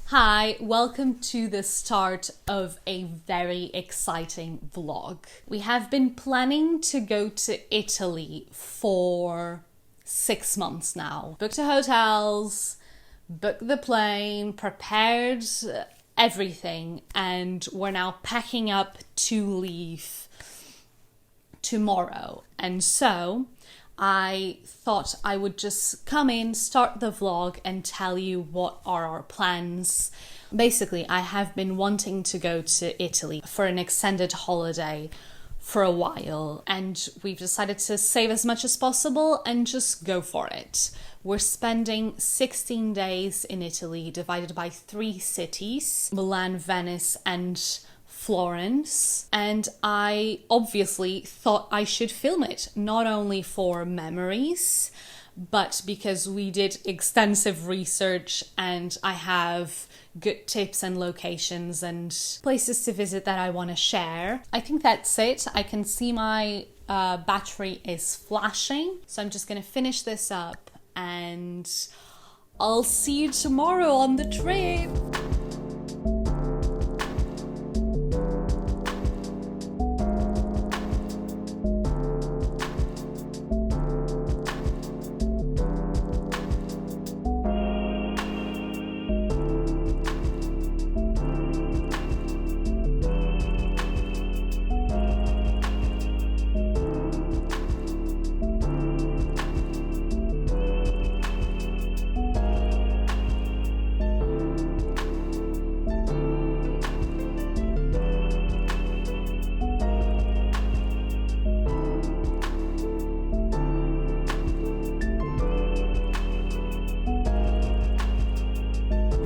Hi, welcome to the start of a very exciting vlog. We have been planning to go to Italy for 6 months now. Booked the hotels, booked the plane, prepared everything, and we're now packing up to leave tomorrow. And so I thought I would just come in, start the vlog and tell you what are our plans. Basically, I have been wanting to go to Italy for an extended holiday for a while, and we've decided to save as much as possible and just go for it. We're spending 16 days in Italy, divided by 3 cities, Milan, Venice and Florence, and I obviously thought I should film it, not only for memories, but because we did extensive research and I have good tips and locations and places to visit that I want to share. I think that's it. I can see my battery is flashing, so I'm just going to finish this up and I'll see you tomorrow on the trip.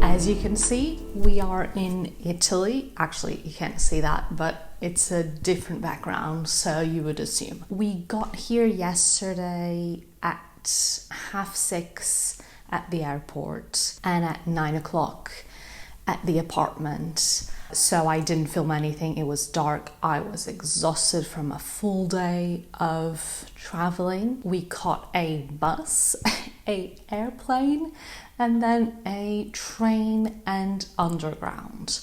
As you can see, we are in Italy. Actually, you can't see that, but it's a different background, so you would assume. We got here yesterday at 6:30 at the airport and at 9 o'clock at the apartment. So I didn't film anything. It was dark. I was exhausted from a full day of traveling. We caught a bus, an airplane, and then a train and underground.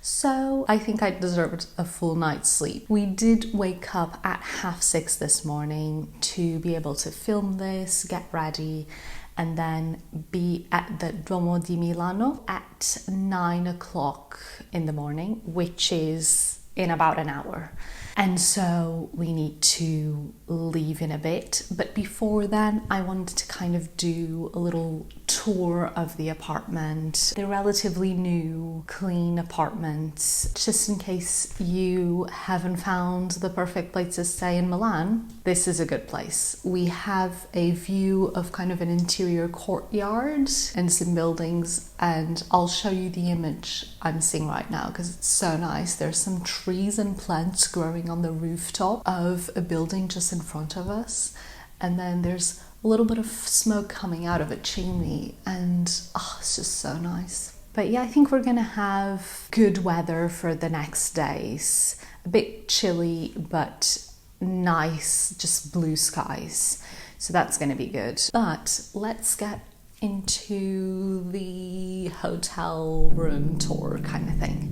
So I think I deserved a full night's sleep. We did wake up at 6:30 this morning to be able to film this, get ready, and then be at the Duomo di Milano at 9 o'clock in the morning, which is in about an hour. And so we need to leave in a bit. But before then, I wanted to kind of do a little tour of the apartment. They're relatively new, clean apartments. Just in case you haven't found the perfect place to stay in Milan, this is a good place. We have a view of kind of an interior courtyard and some buildings, and I'll show you the image I'm seeing right now because it's so nice. There's some trees and plants growing on the rooftop of a building just in front of us, and then there's a little bit of smoke coming out of a chimney, and it's just so nice. But yeah, I think we're gonna have good weather for the next days. A bit chilly, but nice, just blue skies. So that's gonna be good. But let's get into the hotel room tour kind of thing.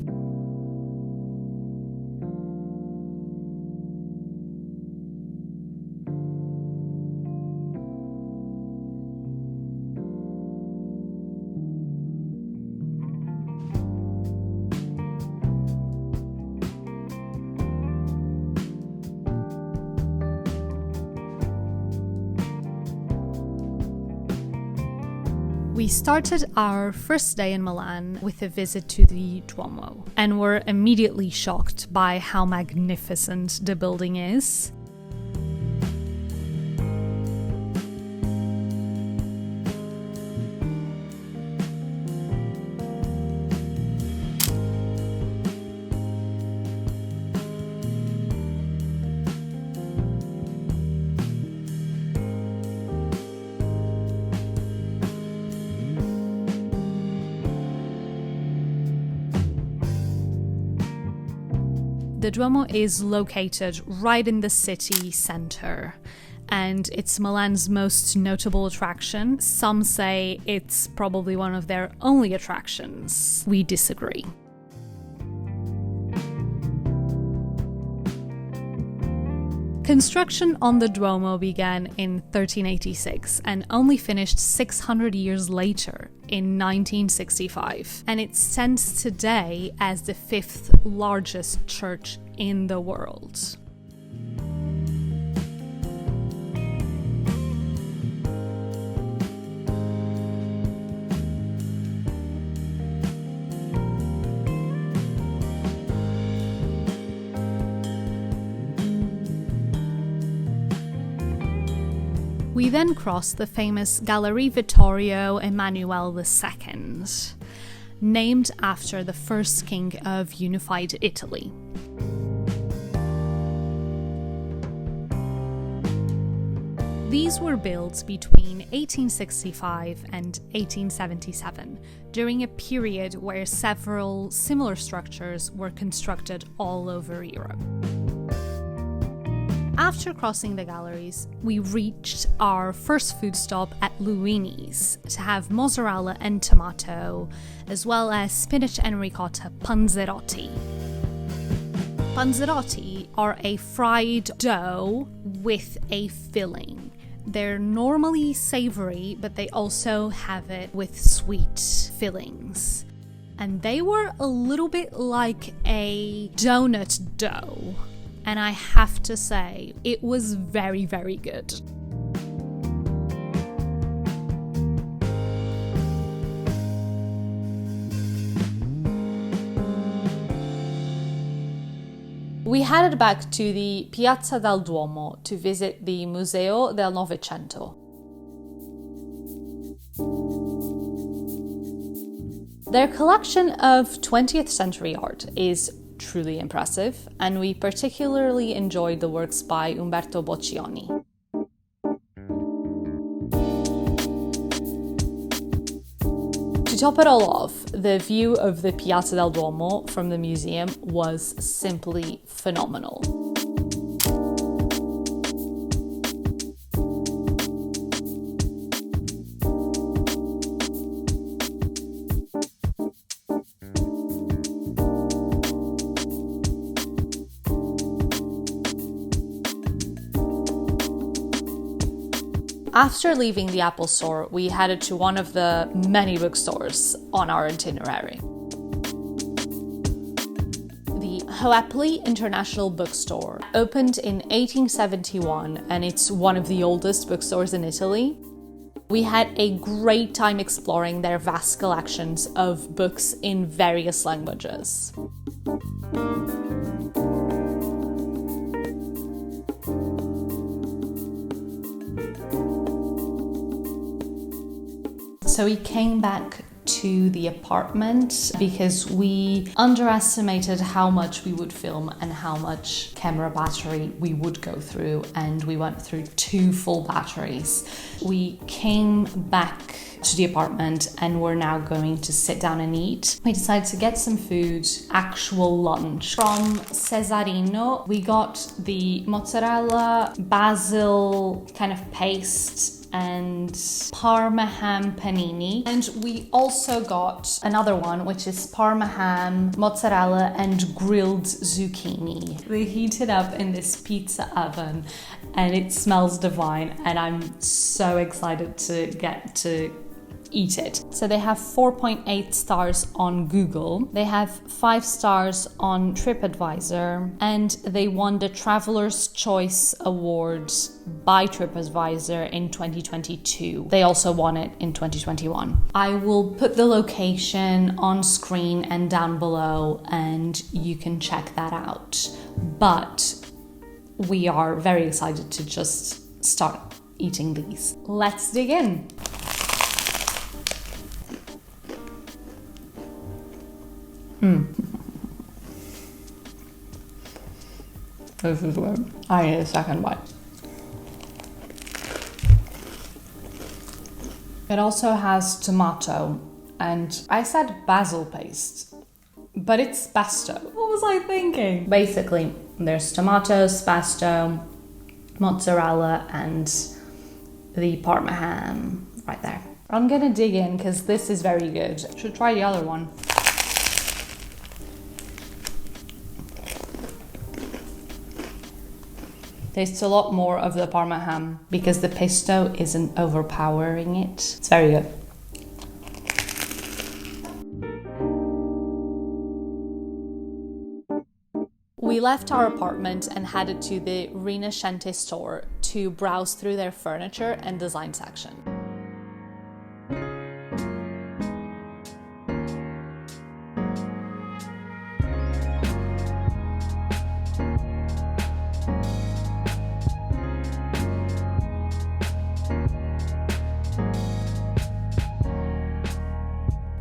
We started our first day in Milan with a visit to the Duomo, and were immediately shocked by how magnificent the building is. The Duomo is located right in the city center, and it's Milan's most notable attraction. Some say it's probably one of their only attractions. We disagree. Construction on the Duomo began in 1386 and only finished 600 years later in 1965, and it stands today as the 5th largest church in the world. We then cross the famous Gallerie Vittorio Emanuele II, named after the first king of unified Italy. These were built between 1865 and 1877, during a period where several similar structures were constructed all over Europe. After crossing the galleries, we reached our first food stop at Luini's to have mozzarella and tomato, as well as spinach and ricotta panzerotti. Panzerotti are a fried dough with a filling. They're normally savory, but they also have it with sweet fillings. And they were a little bit like a donut dough. And I have to say, it was very, very good. We headed back to the Piazza del Duomo to visit the Museo del Novecento. Their collection of 20th century art is truly impressive, and we particularly enjoyed the works by Umberto Boccioni. To top it all off, the view of the Piazza del Duomo from the museum was simply phenomenal. After leaving the Apple Store, we headed to one of the many bookstores on our itinerary. The Hoepli International Bookstore opened in 1871, and it's one of the oldest bookstores in Italy. We had a great time exploring their vast collections of books in various languages. So we came back to the apartment because we underestimated how much we would film and how much camera battery we would go through, and we went through 2 full batteries. We came back to the apartment and we're now going to sit down and eat. We decided to get some food, actual lunch. From Cesarino, we got the mozzarella, basil kind of paste, and Parma ham panini. And we also got another one, which is Parma ham, mozzarella, and grilled zucchini. They heat it up in this pizza oven and it smells divine, and I'm so excited to get to eat it. So they have 4.8 stars on Google, they have 5 stars on TripAdvisor, and they won the Traveler's Choice Award by TripAdvisor in 2022. They also won it in 2021. I will put the location on screen and down below, and you can check that out. But we are very excited to just start eating these. Let's dig in. This is good. I need a second bite. It also has tomato, and I said basil paste, but it's pesto. What was I thinking? Basically, there's tomatoes, pesto, mozzarella and the Parma ham right there. I'm gonna dig in because this is very good. Should try the other one. Tastes a lot more of the Parma ham because the pesto isn't overpowering it. It's very good. We left our apartment and headed to the Rinascente store to browse through their furniture and design section.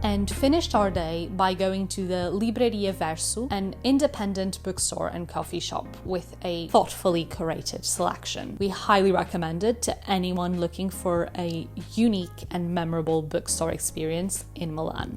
And finished our day by going to the Libreria Verso, an independent bookstore and coffee shop with a thoughtfully curated selection. We highly recommend it to anyone looking for a unique and memorable bookstore experience in Milan.